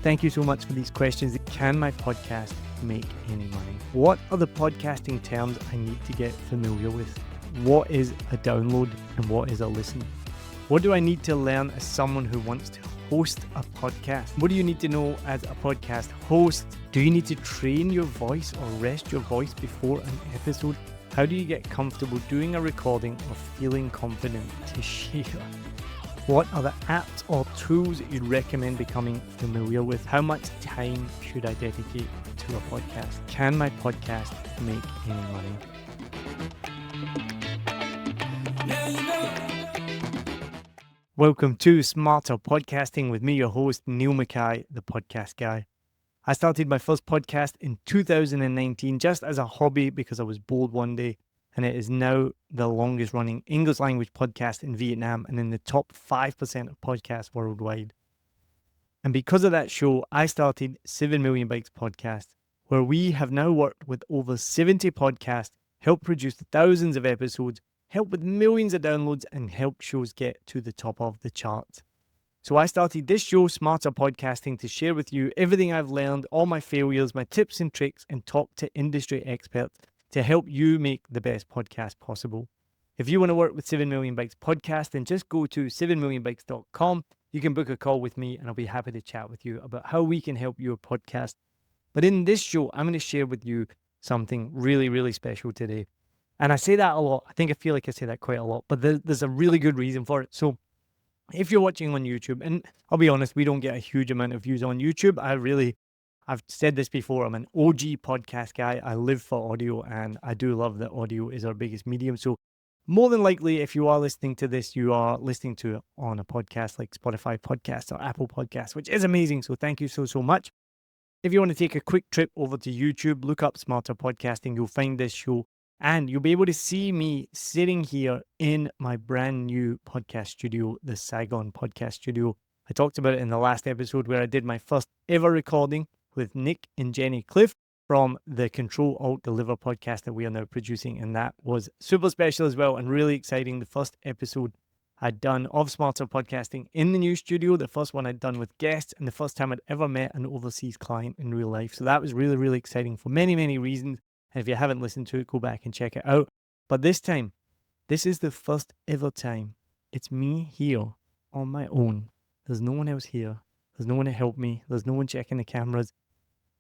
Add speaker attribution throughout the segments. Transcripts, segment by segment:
Speaker 1: Thank you so much for these questions. Can my podcast make any money? What are the podcasting terms I need to get familiar with? What is a download and what is a listen? What do I need to learn as someone who wants to host a podcast? What do you need to know as a podcast host? Do you need to train your voice or rest your voice before an episode? How do you get comfortable doing a recording or feeling confident to share? What are the apps or tools you'd recommend becoming familiar with? How much time should I dedicate to a podcast? Can my podcast make any money? Welcome to Smarter Podcasting with me, your host, Neil Mackay, the podcast guy. I started my first podcast in 2019 just as a hobby because I was bored one day, and it is now the longest running English language podcast in Vietnam and in the top 5% of podcasts worldwide. And because of that show, I started 7 Million Bikes Podcast, where we have now worked with over 70 podcasts, helped produce thousands of episodes, helped with millions of downloads, and helped shows get to the top of the charts. So I started this show, Smarter Podcasting, to share with you everything I've learned, all my failures, my tips and tricks, and talk to industry experts to help you make the best podcast possible. If you want to work with 7 Million Bikes Podcast, then just go to 7millionbikes.com. You can book a call with me and I'll be happy to chat with you about how we can help your podcast. But in this show, I'm going to share with you something really, really special today. And I say that a lot. I feel like I say that quite a lot, but there's a really good reason for it. So if you're watching on YouTube, and I'll be honest, we don't get a huge amount of views on YouTube. I've said this before, I'm an OG podcast guy. I live for audio, and I do love that audio is our biggest medium. So more than likely, if you are listening to this, you are listening to it on a podcast like Spotify Podcasts or Apple Podcasts, which is amazing. So thank you so much. If you want to take a quick trip over to YouTube, look up Smarter Podcasting, you'll find this show, and you'll be able to see me sitting here in my brand new podcast studio, the Saigon podcast studio. I talked about it in the last episode where I did my first ever recording with Nick and Jenny Cliff from the Control Alt Deliver podcast that we are now producing. And that was super special as well and really exciting. The first episode I'd done of Smarter Podcasting in the new studio, the first one I'd done with guests, and the first time I'd ever met an overseas client in real life. So that was really, really exciting for many, many reasons. And if you haven't listened to it, go back and check it out. But this time, this is the first ever time it's me here on my own. There's no one else here. There's no one to help me. There's no one checking the cameras.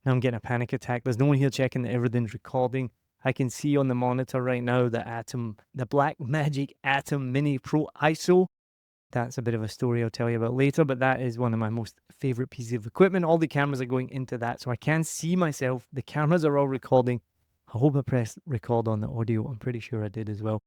Speaker 1: Now I'm getting a panic attack. There's no one here checking that everything's recording. I can see on the monitor right now the Blackmagic Atom Mini Pro ISO. That's a bit of a story I'll tell you about later, but that is one of my most favorite pieces of equipment. All the cameras are going into that, so I can see myself. The cameras are all recording. I hope I pressed record on the audio. I'm pretty sure I did as well.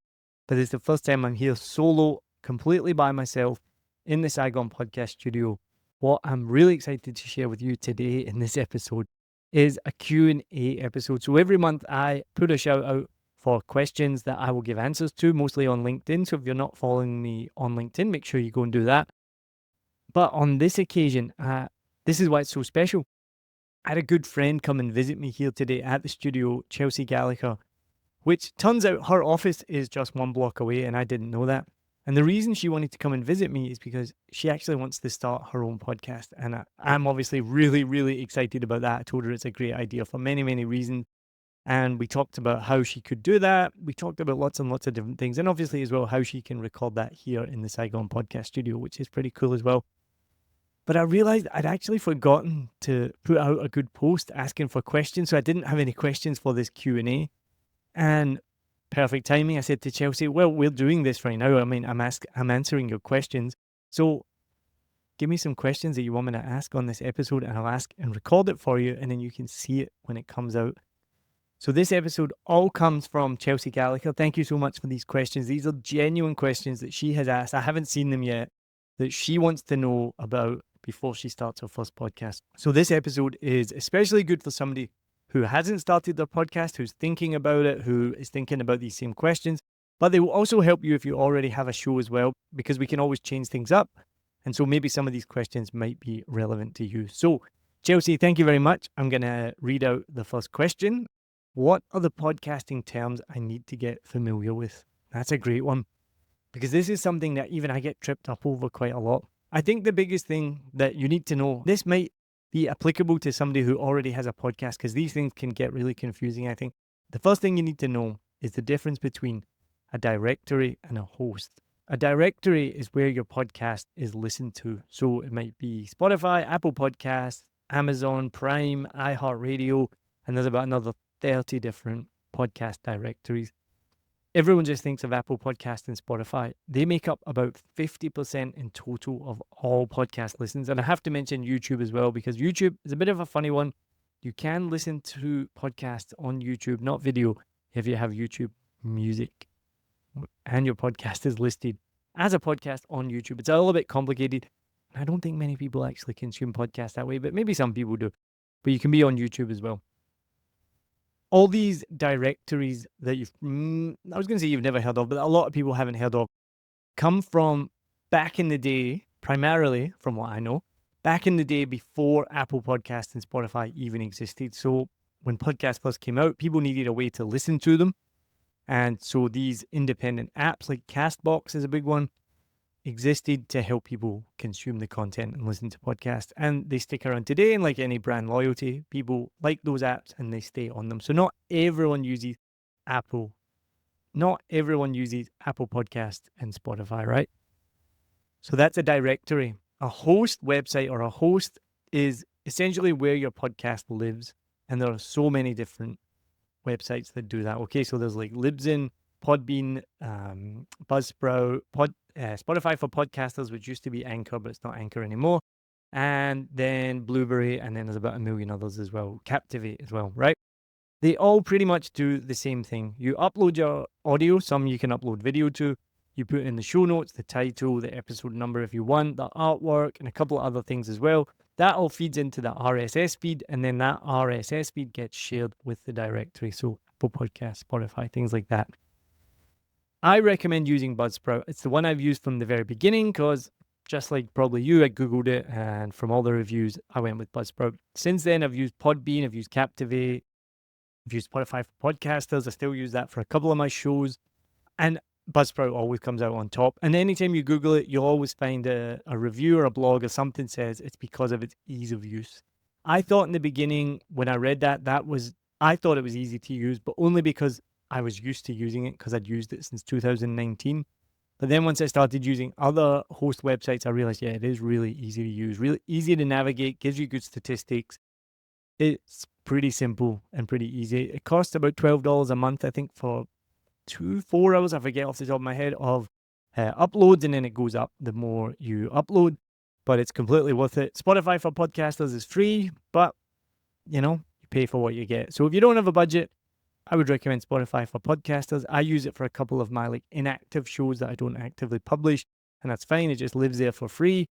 Speaker 1: But it's the first time I'm here solo, completely by myself in the Saigon podcast studio. What I'm really excited to share with you today in this episode is a Q&A episode. So every month I put a shout out for questions that I will give answers to, mostly on LinkedIn. So if you're not following me on LinkedIn, make sure you go and do that. But on this occasion, this is why it's so special. I had a good friend come and visit me here today at the studio, Chelsea Gallagher, which turns out her office is just 1 block away, and I didn't know that. And the reason she wanted to come and visit me is because she actually wants to start her own podcast. And I'm obviously really, really excited about that. I told her it's a great idea for many, many reasons. And we talked about how she could do that. We talked about lots and lots of different things. And obviously as well, how she can record that here in the Saigon podcast studio, which is pretty cool as well. But I realized I'd actually forgotten to put out a good post asking for questions. So I didn't have any questions for this Q&A. And perfect timing. I said to Chelsea, well, we're doing this right now. I mean, I'm answering your questions. So give me some questions that you want me to ask on this episode, and I'll ask and record it for you, and then you can see it when it comes out. So this episode all comes from Chelsea Gallagher. Thank you so much for these questions. These are genuine questions that she has asked. I haven't seen them yet, that she wants to know about before she starts her first podcast. So this episode is especially good for somebody who hasn't started their podcast, who's thinking about it, who is thinking about these same questions. But they will also help you if you already have a show as well, because we can always change things up. And so maybe some of these questions might be relevant to you. So Chelsea, thank you very much. I'm going to read out the first question. What are the podcasting terms I need to get familiar with? That's a great one, because this is something that even I get tripped up over quite a lot. I think the biggest thing that you need to know, this might be applicable to somebody who already has a podcast, because these things can get really confusing, I think. The first thing you need to know is the difference between a directory and a host. A directory is where your podcast is listened to. So it might be Spotify, Apple Podcasts, Amazon Prime, iHeartRadio, and there's about another 30 different podcast directories. Everyone just thinks of Apple Podcasts and Spotify. They make up about 50% in total of all podcast listens. And I have to mention YouTube as well, because YouTube is a bit of a funny one. You can listen to podcasts on YouTube, not video, if you have YouTube Music and your podcast is listed as a podcast on YouTube. It's a little bit complicated. I don't think many people actually consume podcasts that way, but maybe some people do. But you can be on YouTube as well. All these directories that I was going to say you've never heard of, but a lot of people haven't heard of, come from back in the day, primarily from what I know, back in the day before Apple Podcasts and Spotify even existed. So when podcasts first came out, people needed a way to listen to them. And so these independent apps like Castbox is a big one, existed to help people consume the content and listen to podcasts. And they stick around today. And like any brand loyalty, people like those apps and they stay on them. So not everyone uses Apple. Not everyone uses Apple Podcast and Spotify, right? So that's a directory. A host website or a host is essentially where your podcast lives. And there are so many different websites that do that. Okay, so there's like Libsyn, Podbean, Buzzsprout, Spotify for podcasters, which used to be Anchor, but it's not Anchor anymore. And then Blueberry, and then there's about a million others as well. Captivate as well, right? They all pretty much do the same thing. You upload your audio, some you can upload video to. You put in the show notes, the title, the episode number if you want, the artwork, and a couple of other things as well. That all feeds into the RSS feed, and then that RSS feed gets shared with the directory. So Apple Podcasts, Spotify, things like that. I recommend using Buzzsprout. It's the one I've used from the very beginning because just like probably you, I Googled it, and from all the reviews, I went with Buzzsprout. Since then, I've used Podbean, I've used Captivate, I've used Spotify for podcasters. I still use that for a couple of my shows. And Buzzsprout always comes out on top. And anytime you Google it, you'll always find a review or a blog or something says it's because of its ease of use. I thought in the beginning when I read that I thought it was easy to use, but only because I was used to using it because I'd used it since 2019. But then once I started using other host websites, I realized, yeah, it is really easy to use, really easy to navigate, gives you good statistics. It's pretty simple and pretty easy. It costs about $12 a month, I think, for 4 hours, I forget off the top of my head, of uploads, and then it goes up the more you upload, but it's completely worth it. Spotify for podcasters is free, but you pay for what you get. So if you don't have a budget, I would recommend Spotify for podcasters. I use it for a couple of my inactive shows that I don't actively publish, and that's fine. It just lives there for free.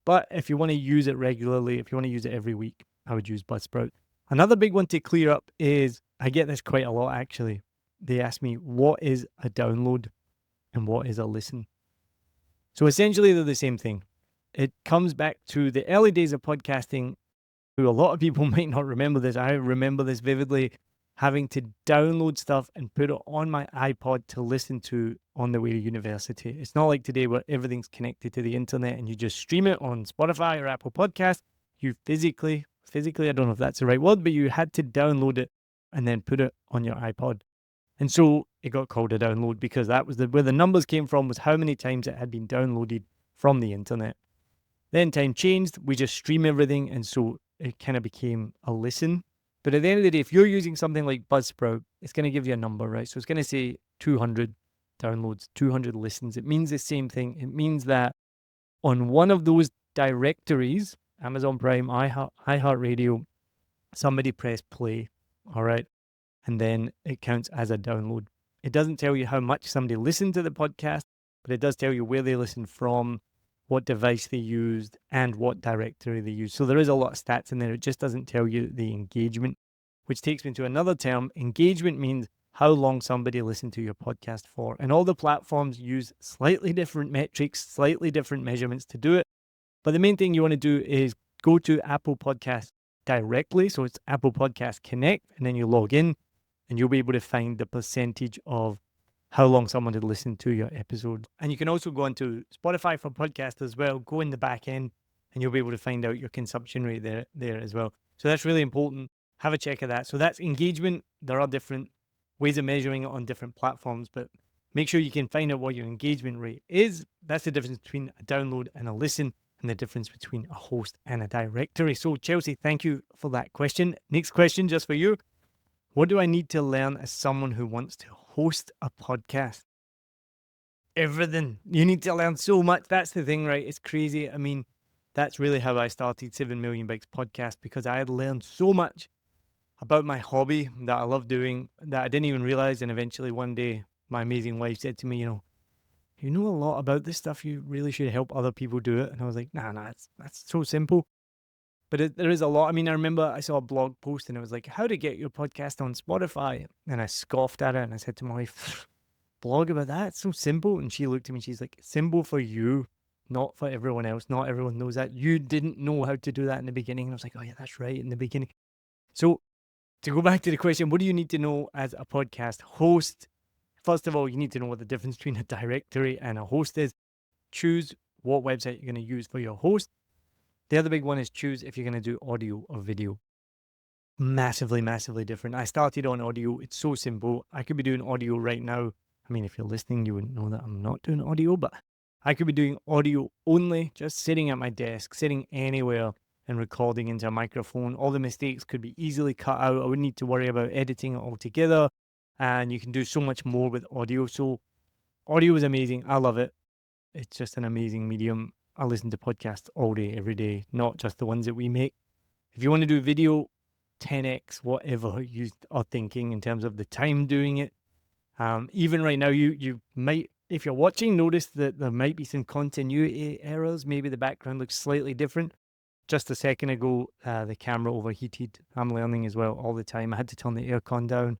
Speaker 1: But if you want to use it regularly, if you want to use it every week, I would use Buzzsprout. Another big one to clear up is, I get this quite a lot actually. They ask me, what is a download and what is a listen? So essentially, they're the same thing. It comes back to the early days of podcasting, who a lot of people might not remember this. I remember this vividly, having to download stuff and put it on my iPod to listen to on the way to university. It's not like today where everything's connected to the internet and you just stream it on Spotify or Apple Podcasts. You physically, I don't know if that's the right word, but you had to download it and then put it on your iPod. And so it got called a download because that was where the numbers came from, was how many times it had been downloaded from the internet. Then time changed. We just stream everything. And so it kind of became a listen. But at the end of the day, if you're using something like Buzzsprout, it's going to give you a number, right? So it's going to say 200 downloads, 200 listens. It means the same thing. It means that on one of those directories, Amazon Prime, iHeartRadio, somebody pressed play, all right? And then it counts as a download. It doesn't tell you how much somebody listened to the podcast, but it does tell you where they listened from, what device they used, and what directory they used. So there is a lot of stats in there. It just doesn't tell you the engagement, which takes me to another term. Engagement means how long somebody listened to your podcast for. And all the platforms use slightly different metrics, slightly different measurements to do it. But the main thing you want to do is go to Apple Podcasts directly. So it's Apple Podcast Connect, and then you log in, and you'll be able to find the percentage of how long someone had listened to your episode. And you can also go onto Spotify for podcasts as well, go in the back end, and you'll be able to find out your consumption rate there as well. So that's really important. Have a check of that. So that's engagement. There are different ways of measuring it on different platforms, but make sure you can find out what your engagement rate is. That's the difference between a download and a listen, and the difference between a host and a directory. So Chelsea, thank you for that question. Next question just for you. What do I need to learn as someone who wants to host a podcast? Everything. You need to learn so much. That's the thing, right? It's crazy. I mean, that's really how I started 7 Million Bikes podcast, because I had learned so much about my hobby that I love doing that I didn't even realize. And eventually one day, my amazing wife said to me, you know a lot about this stuff. You really should help other people do it. And I was like, nah, that's so simple. But there is a lot. I mean, I remember I saw a blog post and it was like, how to get your podcast on Spotify. And I scoffed at it and I said to my wife, blog about that? It's so simple. And she looked at me, she's like, simple for you, not for everyone else. Not everyone knows that. You didn't know how to do that in the beginning. And I was like, oh yeah, that's right, in the beginning. So to go back to the question, what do you need to know as a podcast host? First of all, you need to know what the difference between a directory and a host is. Choose what website you're going to use for your host. The other big one is choose if you're going to do audio or video. Massively, massively different. I started on audio. It's so simple. I could be doing audio right now. I mean, if you're listening, you wouldn't know that I'm not doing audio, but I could be doing audio only, just sitting at my desk, sitting anywhere and recording into a microphone. All the mistakes could be easily cut out. I wouldn't need to worry about editing it all together. And you can do so much more with audio. So audio is amazing. I love it. It's just an amazing medium. I listen to podcasts all day, every day, not just the ones that we make. If you want to do video, 10x whatever you are thinking in terms of the time doing it. Even right now, you might, if you're watching, notice that there might be some continuity errors. Maybe the background looks slightly different. Just a second ago, the camera overheated. I'm learning as well all the time. I had to turn the aircon down,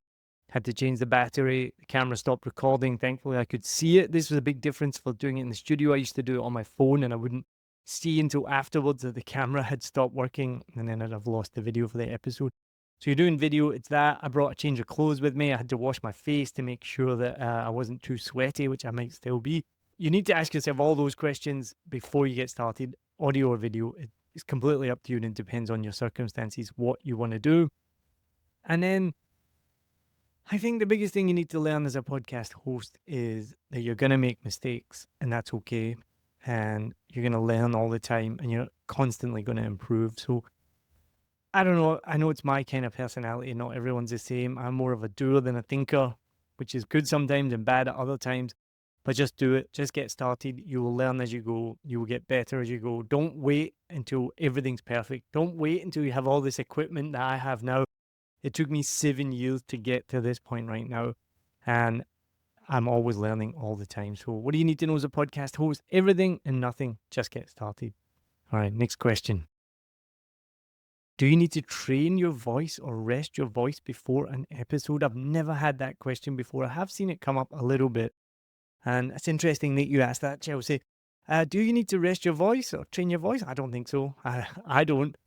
Speaker 1: had to change the battery. The camera stopped recording. Thankfully, I could see it. This was a big difference for doing it in the studio. I used to do it on my phone and I wouldn't see until afterwards that the camera had stopped working, and then I'd have lost the video for the episode. So you're doing video, it's that. I brought a change of clothes with me. I had to wash my face to make sure that I wasn't too sweaty, which I might still be. You need to ask yourself all those questions before you get started. Audio or video, it's completely up to you, and it depends on your circumstances, what you want to do. And then I think the biggest thing you need to learn as a podcast host is that you're going to make mistakes, and that's okay. And you're going to learn all the time, and you're constantly going to improve. So I don't know. I know it's my kind of personality. Not everyone's the same. I'm more of a doer than a thinker, which is good sometimes and bad at other times. But just do it. Just get started. You will learn as you go. You will get better as you go. Don't wait until everything's perfect. Don't wait until you have all this equipment that I have now. It took me 7 years to get to this point right now. And I'm always learning all the time. So what do you need to know as a podcast host? Everything and nothing. Just get started. All right, next question. Do you need to train your voice or rest your voice before an episode? I've never had that question before. I have seen it come up a little bit. And it's interesting that you asked that, Chelsea. Do you need to rest your voice or train your voice? I don't think so. I don't.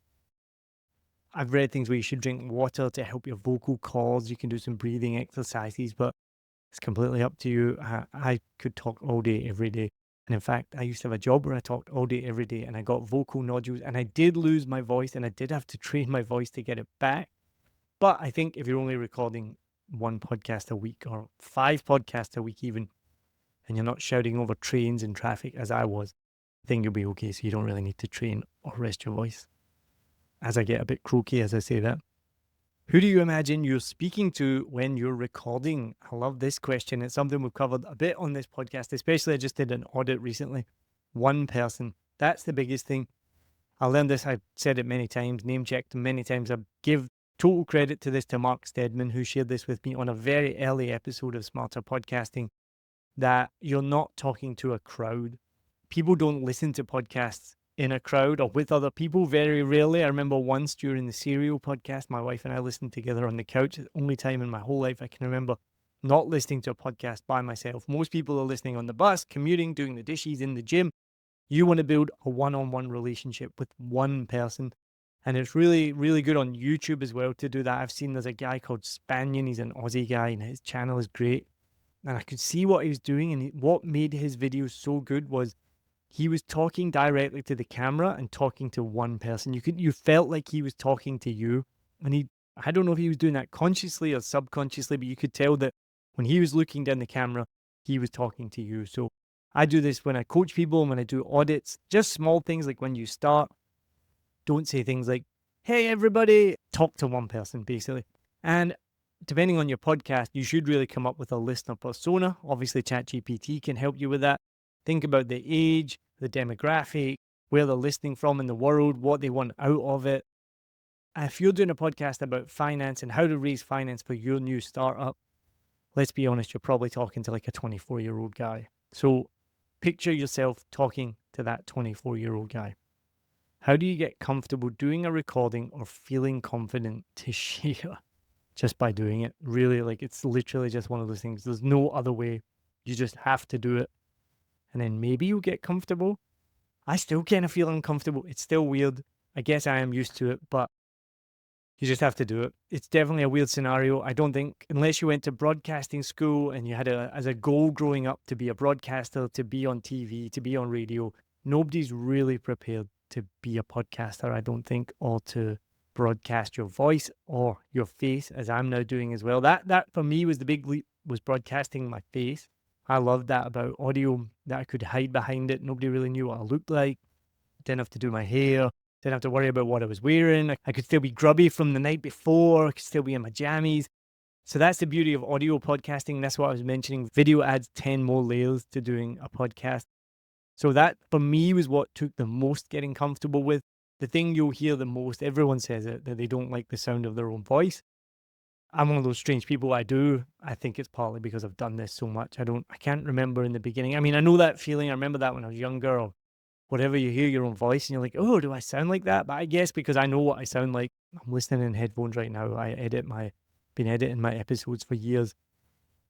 Speaker 1: I've read things where you should drink water to help your vocal cords. You can do some breathing exercises, but it's completely up to you. I could talk all day, every day. And in fact, I used to have a job where I talked all day, every day, and I got vocal nodules, and I did lose my voice, and I did have to train my voice to get it back. But I think if you're only recording 1 podcast a week or 5 podcasts a week even, and you're not shouting over trains and traffic as I was, I think you'll be okay. So you don't really need to train or rest your voice. As I get a bit croaky as I say that. Who do you imagine you're speaking to when you're recording? I love this question. It's something we've covered a bit on this podcast, especially I just did an audit recently. One person. That's the biggest thing. I learned this. I've said it many times, name checked many times. I give total credit to this to Mark Steadman, who shared this with me on a very early episode of Smarter Podcasting, that you're not talking to a crowd. People don't listen to podcasts in a crowd or with other people, very rarely. I remember once during the Serial podcast, my wife and I listened together on the couch. It's the only time in my whole life I can remember not listening to a podcast by myself. Most people are listening on the bus, commuting, doing the dishes, in the gym. You want to build a one-on-one relationship with one person. And it's really, really good on YouTube as well to do that. I've seen there's a guy called Spanion. He's an Aussie guy and his channel is great. And I could see what he was doing, and what made his videos so good was he was talking directly to the camera and talking to one person. You felt like he was talking to you. And I don't know if he was doing that consciously or subconsciously, but you could tell that when he was looking down the camera, he was talking to you. So I do this when I coach people and when I do audits, just small things like when you start, don't say things like, hey, everybody, talk to one person, basically. And depending on your podcast, you should really come up with a listener persona. Obviously, ChatGPT can help you with that. Think about the age, the demographic, where they're listening from in the world, what they want out of it. If you're doing a podcast about finance and how to raise finance for your new startup, let's be honest, you're probably talking to like a 24-year-old guy. So picture yourself talking to that 24-year-old guy. How do you get comfortable doing a recording or feeling confident to share just by doing it? Really, like it's literally just one of those things. There's no other way. You just have to do it. And then maybe you'll get comfortable. I still kind of feel uncomfortable. It's still weird. I guess I am used to it, but you just have to do it. It's definitely a weird scenario. I don't think, unless you went to broadcasting school and you had as a goal growing up to be a broadcaster, to be on TV, to be on radio, nobody's really prepared to be a podcaster, I don't think, or to broadcast your voice or your face, as I'm now doing as well. That for me was the big leap, was broadcasting my face. I loved that about audio, that I could hide behind it. Nobody really knew what I looked like. Didn't have to do my hair. Didn't have to worry about what I was wearing. I could still be grubby from the night before. I could still be in my jammies. So that's the beauty of audio podcasting. That's what I was mentioning. Video adds 10 more layers to doing a podcast. So that, for me, was what took the most getting comfortable with. The thing you'll hear the most, everyone says it, that they don't like the sound of their own voice. I'm one of those strange people. I think it's partly because I've done this so much. I can't remember in the beginning. I mean, I know that feeling. I remember that when I was younger, or whatever, you hear your own voice and you're like, oh, do I sound like that? But I guess because I know what I sound like, I'm listening in headphones right now. Been editing my episodes for years.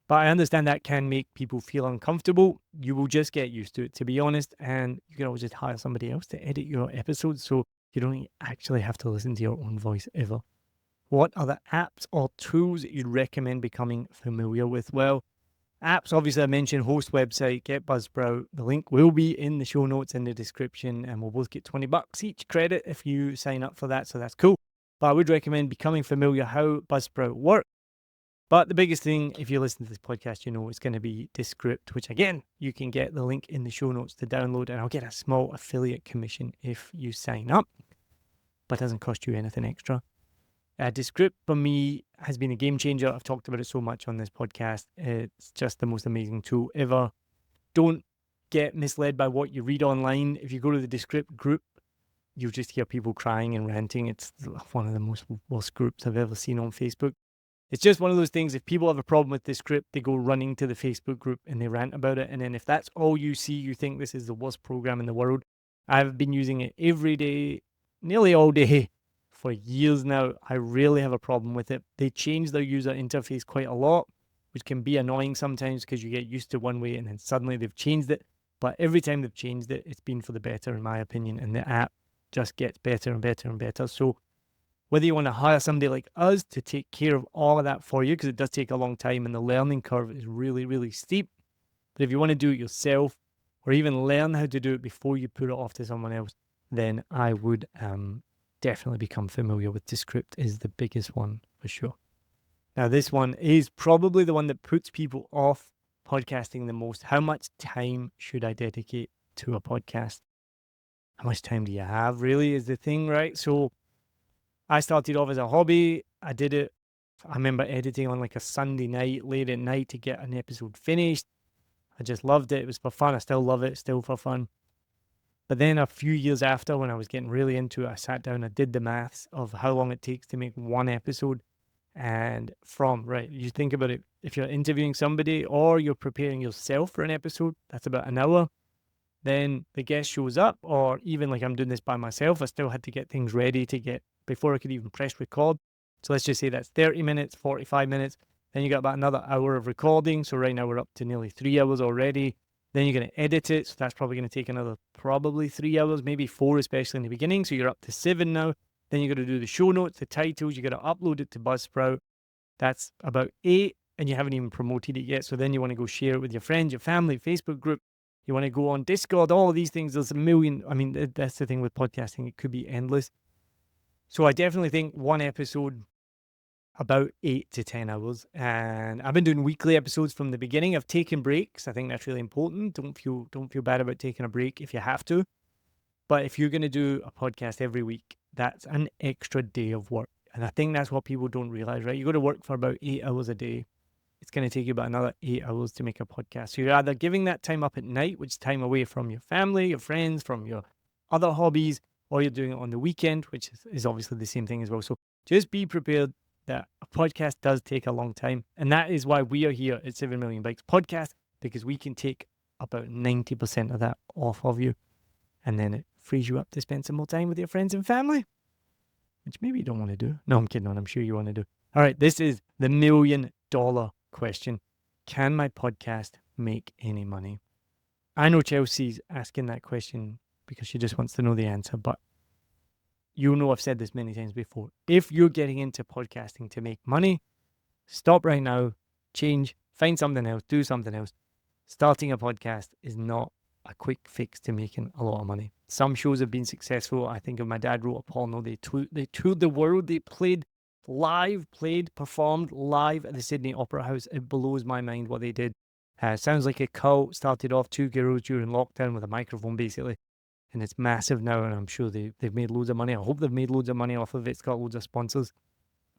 Speaker 1: But I understand that can make people feel uncomfortable. You will just get used to it, to be honest. And you can always just hire somebody else to edit your episodes so you don't actually have to listen to your own voice ever. What are the apps or tools that you'd recommend becoming familiar with? Well, apps, obviously, I mentioned host website, get Buzzsprout. The link will be in the show notes in the description, and we'll both get $20 each credit if you sign up for that. So that's cool. But I would recommend becoming familiar how Buzzsprout works. But the biggest thing, if you listen to this podcast, you know it's going to be Descript, which again, you can get the link in the show notes to download, and I'll get a small affiliate commission if you sign up, but it doesn't cost you anything extra. Descript for me has been a game changer. I've talked about it so much on this podcast. It's just the most amazing tool ever. Don't get misled by what you read online. If you go to the Descript group, you'll just hear people crying and ranting. It's one of the most worst groups I've ever seen on Facebook. It's just one of those things. If people have a problem with Descript, they go running to the Facebook group and they rant about it. And then if that's all you see, you think this is the worst program in the world. I've been using it every day, nearly all day, for years now. I really have a problem with it. They change their user interface quite a lot, which can be annoying sometimes because you get used to one way and then suddenly they've changed it. But every time they've changed it, it's been for the better, in my opinion, and the app just gets better and better and better. So whether you want to hire somebody like us to take care of all of that for you, because it does take a long time and the learning curve is really, really steep. But if you want to do it yourself, or even learn how to do it before you put it off to someone else, then I would definitely become familiar with Descript, is the biggest one for sure. Now, this one is probably the one that puts people off podcasting the most. How much time should I dedicate to a podcast? How much time do you have, really, is the thing, right? So I started off as a hobby. I did it. I remember editing on like a Sunday night, late at night, to get an episode finished. I just loved it. It was for fun. I still love it, still for fun. But then a few years after, when I was getting really into it, I sat down, I did the maths of how long it takes to make one episode. And you think about it, if you're interviewing somebody or you're preparing yourself for an episode, that's about an hour. Then the guest shows up, or even like I'm doing this by myself, I still had to get things ready before I could even press record. So let's just say that's 30 minutes, 45 minutes. Then you got about another hour of recording. So right now we're up to nearly 3 hours already. Then you're going to edit it. So that's probably going to take another probably 3 hours, maybe 4, especially in the beginning. So you're up to 7 now. Then you're going to do the show notes, the titles. You got to upload it to Buzzsprout. That's about 8, and you haven't even promoted it yet. So then you want to go share it with your friends, your family, Facebook group. You want to go on Discord, all of these things. There's a million. I mean, that's the thing with podcasting. It could be endless. So I definitely think one episode about 8 to 10 hours. And I've been doing weekly episodes from the beginning. I've taken breaks. I think that's really important. Don't feel bad about taking a break if you have to. But if you're going to do a podcast every week, that's an extra day of work. And I think that's what people don't realize, right? You go to work for about 8 hours a day. It's going to take you about another 8 hours to make a podcast. So you're either giving that time up at night, which is time away from your family, your friends, from your other hobbies, or you're doing it on the weekend, which is obviously the same thing as well. So just be prepared that a podcast does take a long time. And that is why we are here at 7 Million Bikes Podcast, because we can take about 90% of that off of you. And then it frees you up to spend some more time with your friends and family, which maybe you don't want to do. No, I'm kidding on. I'm sure you want to do. All right, this is the $1 million question. Can my podcast make any money? I know Chelsea's asking that question because she just wants to know the answer, but you know I've said this many times before. If you're getting into podcasting to make money, stop right now, change, find something else, do something else. Starting a podcast is not a quick fix to making a lot of money. Some shows have been successful. I think of My Dad Wrote a Porno. They toured the world. They performed live at the Sydney Opera House. It blows my mind what they did. Sounds like a cult. Started off 2 girls during lockdown with a microphone, basically. And it's massive now, and I'm sure they've made loads of money. I hope they've made loads of money off of it. It's got loads of sponsors.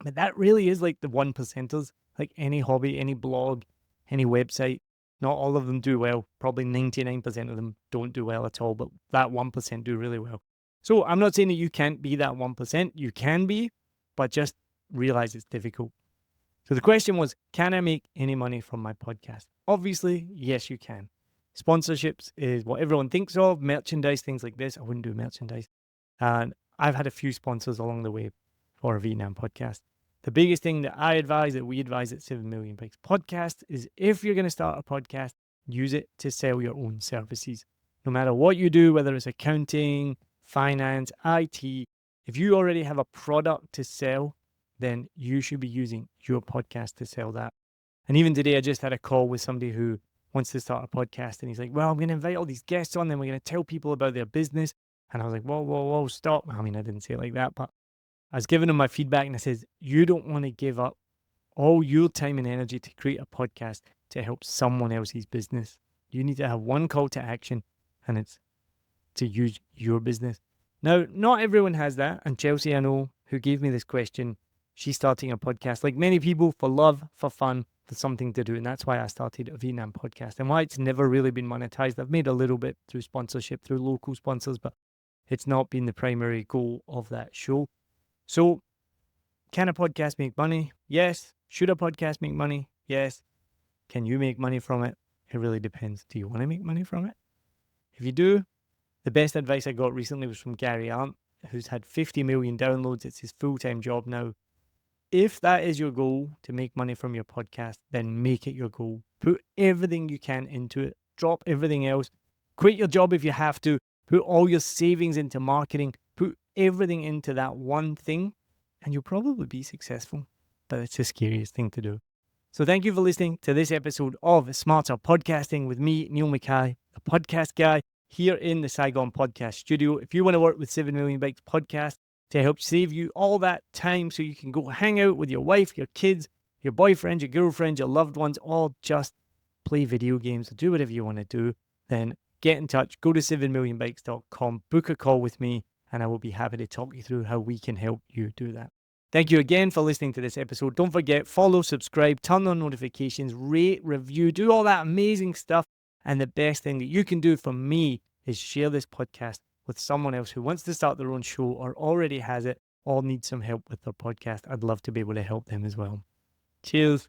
Speaker 1: But that really is like the 1%ers. Like any hobby, any blog, any website. Not all of them do well. Probably 99% of them don't do well at all, but that 1% do really well. So I'm not saying that you can't be that 1%. You can be, but just realize it's difficult. So the question was, can I make any money from my podcast? Obviously, yes, you can. Sponsorships is what everyone thinks of. Merchandise, things like this. I wouldn't do merchandise. And I've had a few sponsors along the way for a Vietnam podcast. The biggest thing that we advise at 7 Million Bikes Podcast is if you're going to start a podcast, use it to sell your own services. No matter what you do, whether it's accounting, finance, IT, if you already have a product to sell, then you should be using your podcast to sell that. And even today, I just had a call with somebody who wants to start a podcast, and he's like, well, I'm going to invite all these guests on, then we're going to tell people about their business. And I was like, whoa, stop. I mean, I didn't say it like that, but I was giving him my feedback, and I says, you don't want to give up all your time and energy to create a podcast to help someone else's business. You need to have one call to action, and it's to use your business. Now, not everyone has that. And Chelsea, I know, who gave me this question, she's starting a podcast, like many people, for love, for fun, for something to do. And that's why I started a Vietnam podcast, and why it's never really been monetized. I've made a little bit through sponsorship, through local sponsors, but it's not been the primary goal of that show. So, can a podcast make money? Yes. Should a podcast make money? Yes. Can you make money from it? It really depends. Do you want to make money from it? If you do, the best advice I got recently was from Gary Arndt, who's had 50 million downloads. It's his full-time job now. If that is your goal, to make money from your podcast, then make it your goal. Put everything you can into it. Drop everything else. Quit your job if you have to. Put all your savings into marketing. Put everything into that one thing, and you'll probably be successful. But it's the scariest thing to do. So thank you for listening to this episode of Smarter Podcasting with me, Neil Mackay, the podcast guy, here in the Saigon podcast studio. If you want to work with 7 Million Bikes Podcast to help save you all that time so you can go hang out with your wife, your kids, your boyfriend, your girlfriend, your loved ones, or just play video games or do whatever you want to do, then get in touch. Go to 7millionbikes.com, book a call with me, and I will be happy to talk you through how we can help you do that. Thank you again for listening to this episode. Don't forget, follow, subscribe, turn on notifications, rate, review, do all that amazing stuff. And the best thing that you can do for me is share this podcast with someone else who wants to start their own show or already has it or needs some help with their podcast. I'd love to be able to help them as well. Cheers.